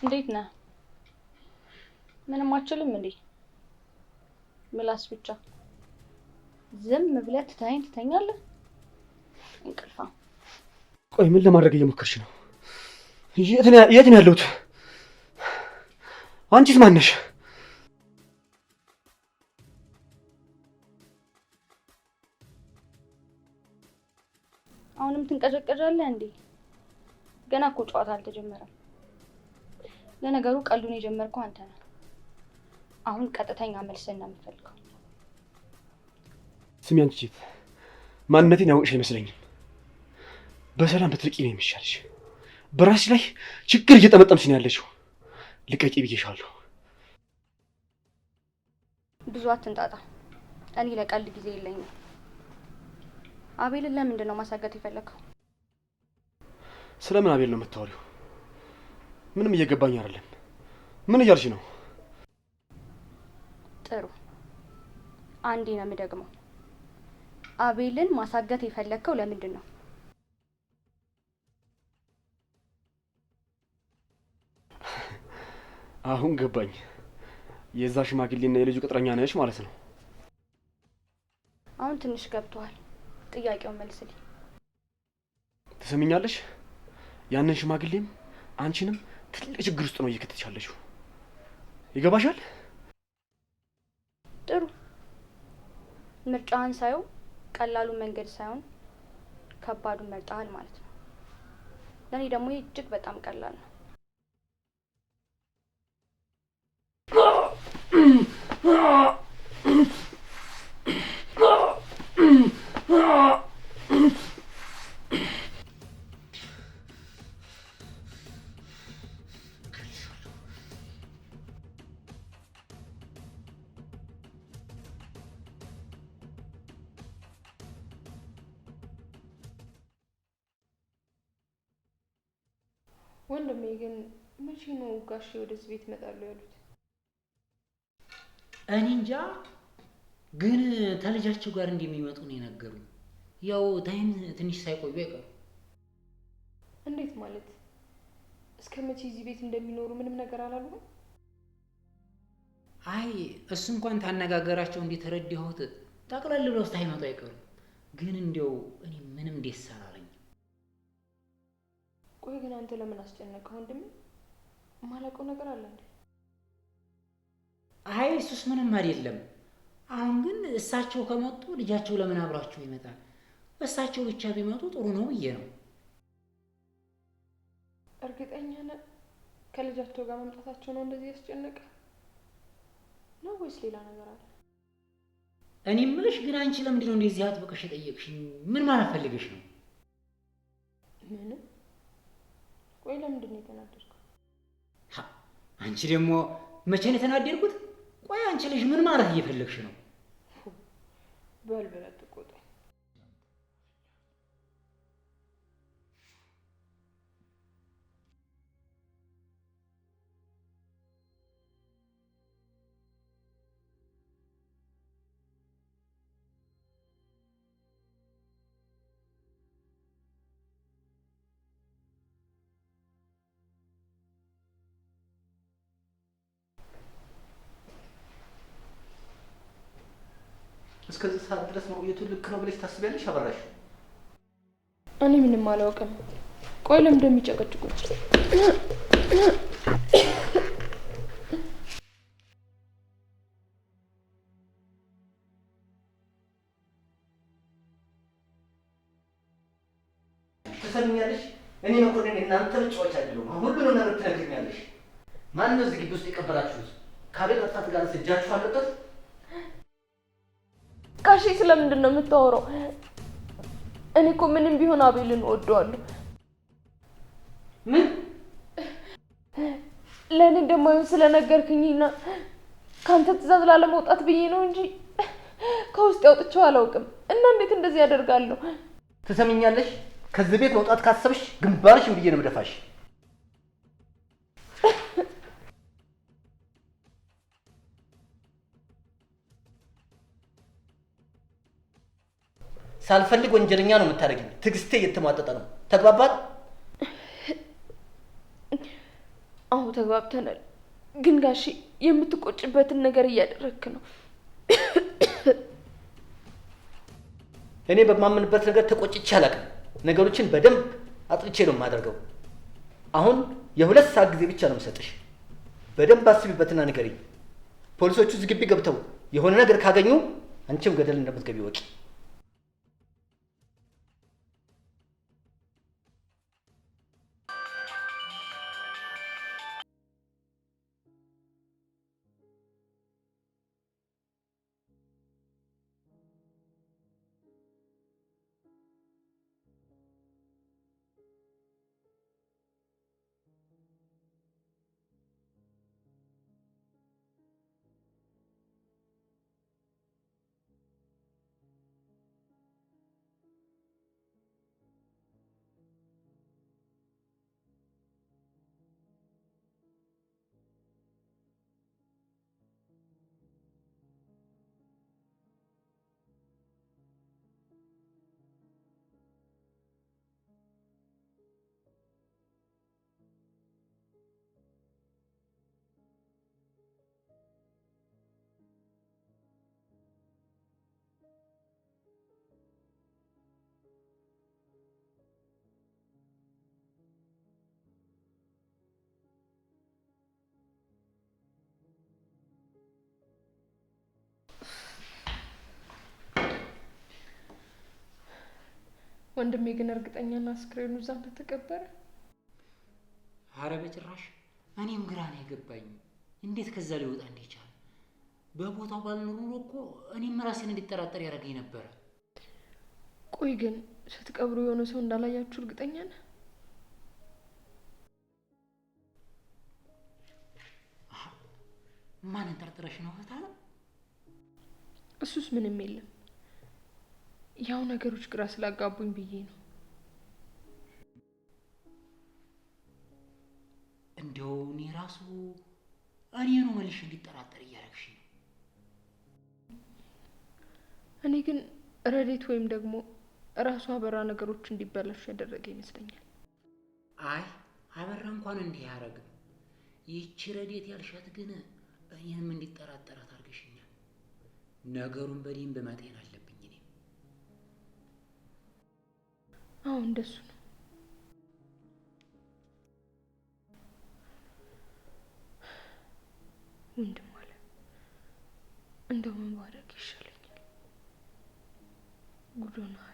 እንዴት ነህ? ምንም አችልም እንዴ? ምላስ ብቻ ዝም ብለህ ትተኛለህ? እንቅልፋ። ቆይ ምን ለማድረግ እየሞከርሽ ነው? የት ነው ያለሁት? አንቺስ ማን ነሽ? አሁንም ትንቀጨቀጫለህ እንዴ? ገና እኮ ጨዋታ አልተጀመረም። ለነገሩ ቀልዱን የጀመርከው አንተ ነህ። አሁን ቀጥተኛ መልስን ነው የምፈልገው። ስሚ አንቺ ቺፍ፣ ማንነቴን ያወቅሽ አይመስለኝም። በሰላም ብትርቂ ነው የሚሻልሽ። በራስሽ ላይ ችግር እየጠመጠምሽ ነው ያለሽው። ልቀቂ ብዬሻለሁ። ብዙ አትንጣጣ። እኔ ለቀልድ ጊዜ የለኝም። አቤልን ለምንድን ነው ማሳገት የፈለከው? ስለምን አቤል ነው የምታወሪው? ምንም እየገባኝ አይደለም። ምን እያልሽ ነው? ጥሩ፣ አንዴ ነው የምደግመው። አቤልን ማሳገት የፈለከው ለምንድን ነው? አሁን ገባኝ። የዛ ሽማግሌና የልጁ ቅጥረኛ ነሽ ማለት ነው። አሁን ትንሽ ገብቷል። ጥያቄውን መልስልኝ። ትሰሚኛለሽ? ያንን ሽማግሌም አንቺንም ትልቅ ችግር ውስጥ ነው እየከተትሽ ያለሽው። ይገባሻል? ጥሩ፣ ምርጫህን ሳይሆን ቀላሉን መንገድ ሳይሆን ከባዱን መርጠሃል ማለት ነው። ለእኔ ደግሞ እጅግ በጣም ቀላል ነው። ወንድሜ ግን መቼ ነው ጋሼ ወደዚህ ቤት ይመጣሉ ያሉት? እኔ እንጃ፣ ግን ተልጃቸው ጋር እንደሚመጡ ነው የነገሩኝ። ያው ታይም ትንሽ ሳይቆዩ አይቀሩ። እንዴት ማለት? እስከ መቼ እዚህ ቤት እንደሚኖሩ ምንም ነገር አላሉም? አይ እሱ እንኳን ታነጋገራቸው እንደተረዳሁት ጠቅለል ብለው ሳይመጡ አይቀሩም። ግን እንዲያው እኔ ምንም ደስ አላለኝ። ቆይ ግን አንተ ለምን አስጨነቀው ወንድሜ? ማለቀው ነገር አለ እንዴ? አይ እሱስ ምንም አይደለም። አሁን ግን እሳቸው ከመጡ ልጃቸው ለምን አብራቸው ይመጣል? እሳቸው ብቻ ቢመጡ ጥሩ ነው ብዬ ነው። እርግጠኛ ነህ ከልጃቸው ጋር መምጣታቸው ነው እንደዚህ ያስጨነቀ ነው ወይስ ሌላ ነገር አለ? እኔ የምልሽ ግን አንቺ ለምንድን ነው እንደዚህ አጥብቀሽ የጠየቅሽኝ? ምን ማለት ፈልገሽ ነው? ምንም። ቆይ ለምንድን ነው የተናደድከው? አንቺ ደግሞ መቼ ነው የተናደድኩት? ቆይ አንቺ ልጅ ምን ማለት እየፈለግሽ ነው? በልበል አትቆጣኝ። እስከዚህ ሰዓት ድረስ መቆየቱ ልክ ነው ብለሽ ታስቢያለሽ? አበራሽ፣ እኔ ምንም አላውቅም። ቆይ ለምን እንደሚጨቀጭቁኝ? ትሰሚኛለሽ? እኔ መኮንን እናንተ ብቻዎች አይደሉም። ሁሉንም ነገር ትነግሪኛለሽ። ማን ነው እዚህ ግቢ ውስጥ የቀበራችሁት? ከአቤል መጥፋት ጋር እጃችሁ አለበት? ጋሼ ስለምንድን ነው የምታወራው? እኔ እኮ ምንም ቢሆን አቤልን እወደዋለሁ። ምን? ለእኔ እንደማይሆን ስለነገርክኝና ከአንተ ትእዛዝ ላለመውጣት ብዬ ነው እንጂ ከውስጥ ያውጥቼው አላውቅም። እና እንዴት እንደዚህ ያደርጋለሁ? ትሰሚኛለሽ? ከዚህ ቤት መውጣት ካሰብሽ ግንባርሽን ብዬ ነው የምደፋሽ። ሳልፈልግ ወንጀለኛ ነው የምታደርጊኝ። ትዕግስቴ እየተሟጠጠ ነው። ተግባባን? አዎ ተግባብተናል። ግን ጋሺ የምትቆጭበትን ነገር እያደረግክ ነው። እኔ በማምንበት ነገር ተቆጭቼ አላውቅም። ነገሮችን በደንብ አጥርቼ ነው የማደርገው። አሁን የ2 ሰዓት ጊዜ ብቻ ነው የምሰጥሽ። በደንብ አስቢበትና ንገሪኝ። ፖሊሶቹ እዚህ ግቢ ገብተው የሆነ ነገር ካገኙ አንቺም ገደል እንደምትገቢ ወቂ። ወንድሜ ግን እርግጠኛና አስክሬኑ እዛ እንደተቀበረ? ኧረ በጭራሽ። እኔም ግራ ነው የገባኝ። እንዴት ከዛ ሊወጣ እንደቻለ። በቦታው ባልኖር ኖሮ እኮ እኔም ራሴን እንዲጠራጠር ያደርገኝ ነበረ። ቆይ ግን ስትቀብሩ የሆነ ሰው እንዳላያችሁ እርግጠኛ ነህ? ማንን ጠርጥረሽ ነው እህት አለ? እሱስ ምንም የለም። ያው ነገሮች ግራ ስላጋቡኝ ብዬ ነው። እንደው እኔ ራሱ እኔኑ መልሽ እንዲጠራጠር እያደረግሽ ነው። እኔ ግን ረዴት ወይም ደግሞ ራሱ አበራ ነገሮች እንዲበላሹ ያደረገ ይመስለኛል። አይ አበራ እንኳን እንዲህ አያደርግም። ይህቺ ረዴት ያልሻት ግን እኔንም እንዲጠራጠራት አድርገሽኛል። ነገሩን በደንብ ማጤን አለብኝ እኔ። አዎ እንደሱ ነው። ወንድም አለ እንደው ምን ባደርግ ይሻለኛል? ጉድ ሆነሃል።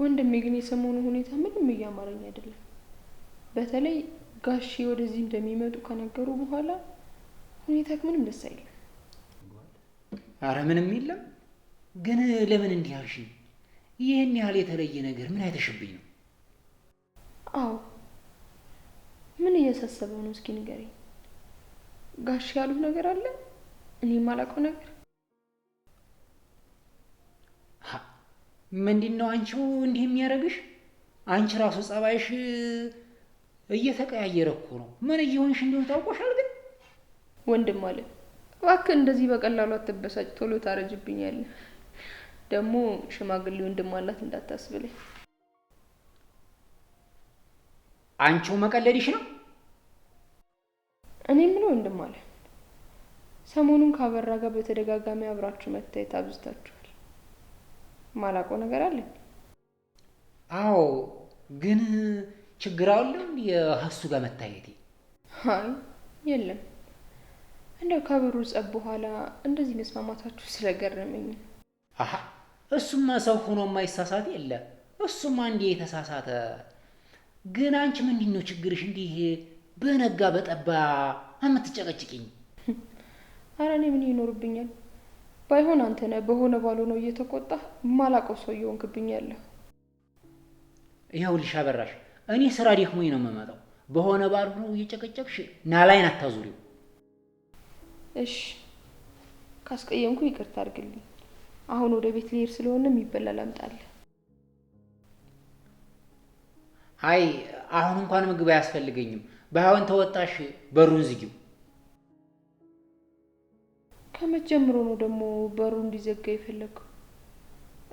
ወንድሜ ግን የሰሞኑ ሁኔታ ምንም እያማረኝ አይደለም። በተለይ ጋሼ ወደዚህ እንደሚመጡ ከነገሩ በኋላ ሁኔታ ምንም ደስ አይልም። አረ ምንም የለም። ግን ለምን እንዲህ አልሽ? ይሄን ያህል የተለየ ነገር ምን አይተሽብኝ ነው? አዎ ምን እያሳሰበው ነው? እስኪ ንገረኝ። ጋሼ ያሉት ነገር አለ እኔ የማላውቀው ነገር? ምንድነው አንቺው እንዲህ የሚያደርግሽ? አንቺ ራሱ ጸባይሽ እየተቀያየረ እኮ ነው። ምን እየሆንሽ እንደሆነ ታውቆሻል? ግን ወንድም አለ እባክህ እንደዚህ በቀላሉ አትበሳጭ፣ ቶሎ ታረጅብኛለህ። ደግሞ ሽማግሌ ወንድም አላት እንዳታስብለኝ። አንቺው መቀለድሽ ነው? እኔ ምን ወንድም አለ ሰሞኑን ካበራ ጋር በተደጋጋሚ አብራችሁ መታየት አብዝታችኋል። ማላውቀው ነገር አለ? አዎ ግን ችግር አለው እንዴ እሱ ጋር መታየቴ? አይ የለም፣ እንደው ከብሩ ጸብ በኋላ እንደዚህ መስማማታችሁ ስለገረመኝ። አሃ እሱማ ሰው ሆኖ የማይሳሳት የለ። እሱማ እንዴ የተሳሳተ። ግን አንቺ ምንድነው ችግርሽ? እንዲህ በነጋ በጠባ የምትጨቀጭቅኝ? አረ እኔ ምን ይኖርብኛል? ባይሆን አንተ ነህ በሆነ ባልሆነው እየተቆጣ ማላውቀው ሰው እየሆንክብኛለህ። ይኸውልሽ አበራሽ፣ እኔ ስራ ደክሞኝ ነው የምመጣው። በሆነ ባልሆነው እየጨቀጨቅሽ ናላይን አታዙሪው። እሺ ካስቀየምኩ ይቅርታ አድርግልኝ። አሁን ወደ ቤት ልሄድ ስለሆነ የሚበላ ላምጣልህ። አይ አሁን እንኳን ምግብ አያስፈልገኝም። ባይሆን ተወጣሽ በሩን ዝጊው። ከመቼ ጀምሮ ነው ደግሞ በሩ እንዲዘጋ የፈለገው?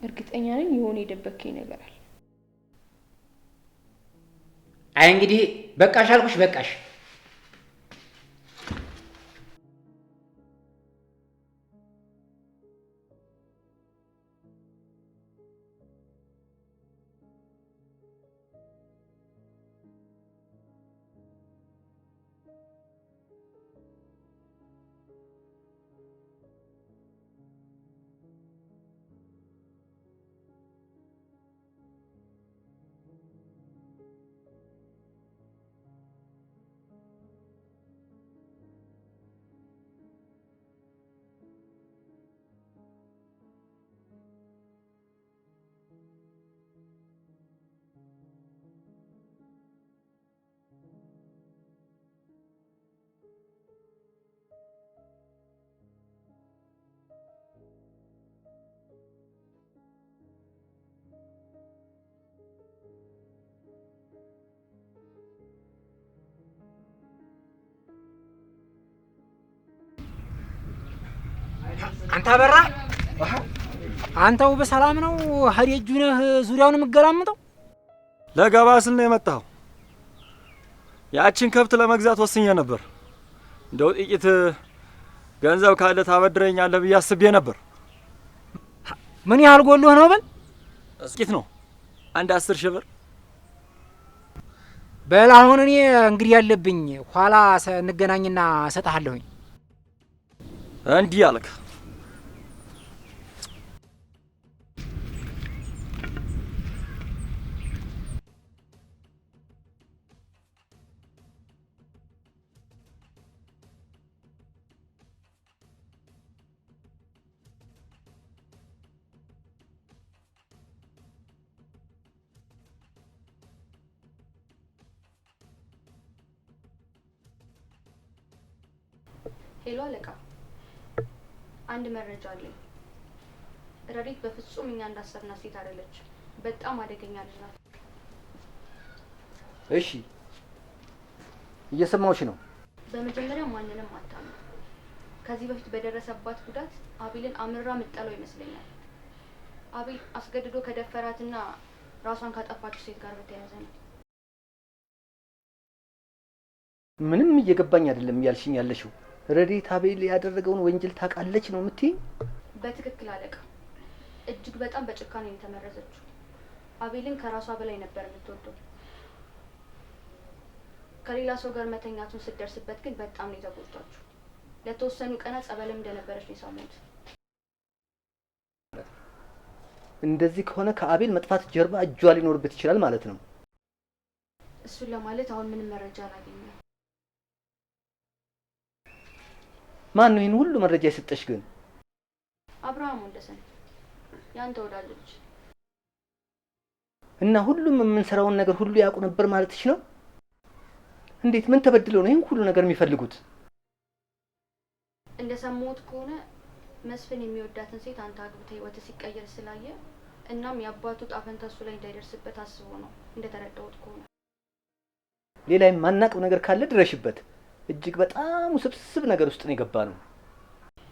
እርግጠኛ ነኝ የሆነ የደበከኝ ነገር አለ። አይ እንግዲህ በቃሽ አልኩሽ፣ በቃሽ። አንተ አበራ፣ አንተው በሰላም ነው? ሀዲጁ ነህ ዙሪያውን የምገላምጠው? ለገባ ስል ነው የመጣው። ያችን ከብት ለመግዛት ወስኜ ነበር። እንደው ጥቂት ገንዘብ ካለ ታበድረኛለህ ብዬ አስቤ ነበር። ምን ያህል ጎሎህ ነው? በል ጥቂት ነው፣ አንድ 10 ሺህ ብር። በል አሁን እኔ እንግዲህ ያለብኝ ኋላ እንገናኝና እሰጥሃለሁኝ። እንዲህ አልክ? ሄሎ አለቃ፣ አንድ መረጃ አለኝ። ረዲት በፍጹም እኛ እንዳሰብናት ሴት አይደለች። በጣም አደገኛ ልጅ ናት። እሺ እየሰማሁሽ ነው። በመጀመሪያ ማንንም አታምኑ። ከዚህ በፊት በደረሰባት ጉዳት አቤልን አምራ ምጠለው ይመስለኛል። አቤል አስገድዶ ከደፈራትና ራሷን ካጠፋችው ሴት ጋር በተያያዘ ነው። ምንም እየገባኝ አይደለም ያልሽኝ ያለሽው። ረዲት አቤል ያደረገውን ወንጀል ታውቃለች ነው የምትይኝ? በትክክል አለቃ። እጅግ በጣም በጭካኔ ነው የተመረዘችው። አቤልን ከራሷ በላይ ነበር የምትወደው። ከሌላ ሰው ጋር መተኛቱን ስትደርስበት ግን በጣም ነው የተጎዳችው። ለተወሰኑ ቀናት ጸበልም እንደነበረች ነው የሰሙት። እንደዚህ ከሆነ ከአቤል መጥፋት ጀርባ እጇ ሊኖርበት ይችላል ማለት ነው። እሱን ለማለት አሁን ምንም መረጃ አላገኘም። ማን ነው ይህን ሁሉ መረጃ የሰጠሽ ግን? አብርሃም ወንደሰን ያንተ ወዳጆች። እና ሁሉም የምንሰራውን ነገር ሁሉ ያውቁ ነበር ማለትሽ ነው? እንዴት ምን ተበድለው ነው ይህን ሁሉ ነገር የሚፈልጉት? እንደሰማሁት ከሆነ መስፍን የሚወዳትን ሴት አንተ አግብተህ ህይወት ሲቀየር ስላየ እናም የአባቱ ጣፈንታ እሱ ላይ እንዳይደርስበት አስቦ ነው እንደተረዳሁት ከሆነ። ሌላ የማናውቀው ነገር ካለ ድረሽበት። እጅግ በጣም ውስብስብ ነገር ውስጥ ነው የገባ ነው።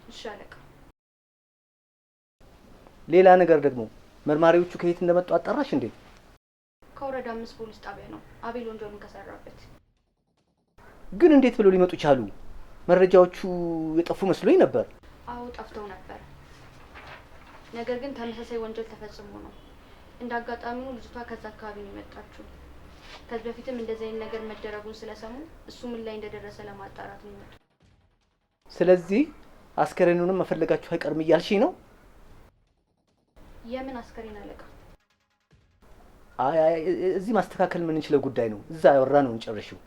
እሺ አለቃ። ሌላ ነገር ደግሞ መርማሪዎቹ ከየት እንደመጡ አጣራሽ እንዴ? ከወረዳ 5 ፖሊስ ጣቢያ ነው አቤል ወንጀሉን ከሰራበት። ግን እንዴት ብለው ሊመጡ ቻሉ? መረጃዎቹ የጠፉ መስሎኝ ነበር። አዎ ጠፍተው ነበር። ነገር ግን ተመሳሳይ ወንጀል ተፈጽሞ ነው። እንዳጋጣሚ ነው ልጅቷ ከዛ አካባቢ ነው የመጣችው። ከዚህ በፊትም እንደዚህ አይነት ነገር መደረጉን ስለሰሙ እሱ ምን ላይ እንደደረሰ ለማጣራት ነው የመጡት። ስለዚህ አስከሬኑንም መፈለጋችሁ አይቀርም እያልሽኝ ነው? የምን አስከሬን አለቃ? አይ እዚህ ማስተካከል ምን እንችለው ጉዳይ ነው። እዛ ያወራነው እንጨርሽው።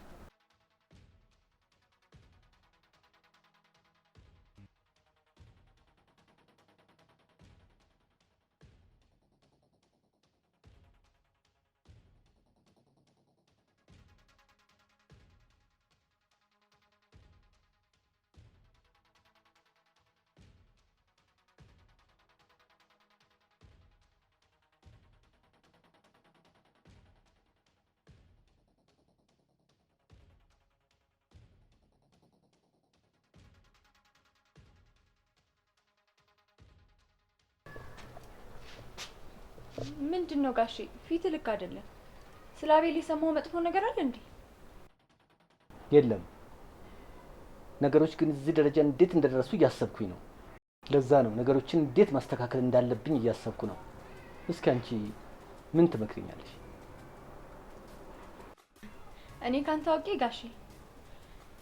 ምንድነው ጋሼ? ፊት ልክ አይደለም። ስለ አቤል የሰማው መጥፎ ነገር አለ እንዴ? የለም። ነገሮች ግን እዚህ ደረጃ እንዴት እንደደረሱ እያሰብኩኝ ነው። ለዛ ነው ነገሮችን እንዴት ማስተካከል እንዳለብኝ እያሰብኩ ነው። እስኪ አንቺ ምን ትመክሪኛለሽ? እኔ ካንተ አውቄ ጋሼ፣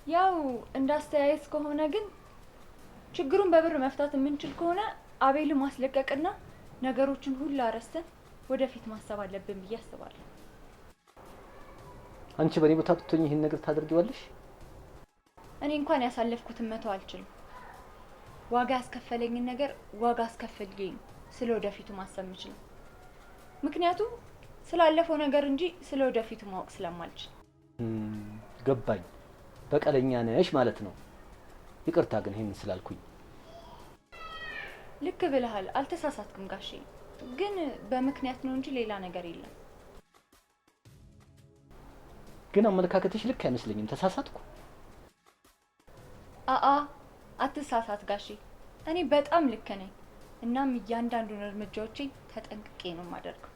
ያው እንዳስተያየት ከሆነ ግን ችግሩን በብር መፍታት የምንችል ከሆነ አቤል ማስለቀቅና ነገሮችን ሁሉ አረስተን ወደፊት ማሰብ አለብን ብዬ አስባለሁ። አንቺ በኔ ቦታ ብትሆኚ ይሄን ነገር ታደርጊዋለሽ? እኔ እንኳን ያሳለፍኩትን መተው አልችልም። ዋጋ ያስከፈለኝን ነገር ዋጋ አስከፈልኝ ስለ ወደፊቱ ማሰብ የምችለው። ምክንያቱም ስላለፈው ነገር እንጂ ስለ ወደፊቱ ማወቅ ስለማልችል። ገባኝ። በቀለኛ ነሽ ማለት ነው። ይቅርታ ግን ይሄን ስላልኩኝ። ልክ ብለሃል፣ አልተሳሳትኩም ጋሼ። ግን በምክንያት ነው እንጂ ሌላ ነገር የለም። ግን አመለካከትሽ ልክ አይመስለኝም። ተሳሳትኩ? አትሳሳት ጋሼ። እኔ በጣም ልክ ነኝ። እናም እያንዳንዱን እርምጃዎቼ ተጠንቅቄ ነው የማደርገው።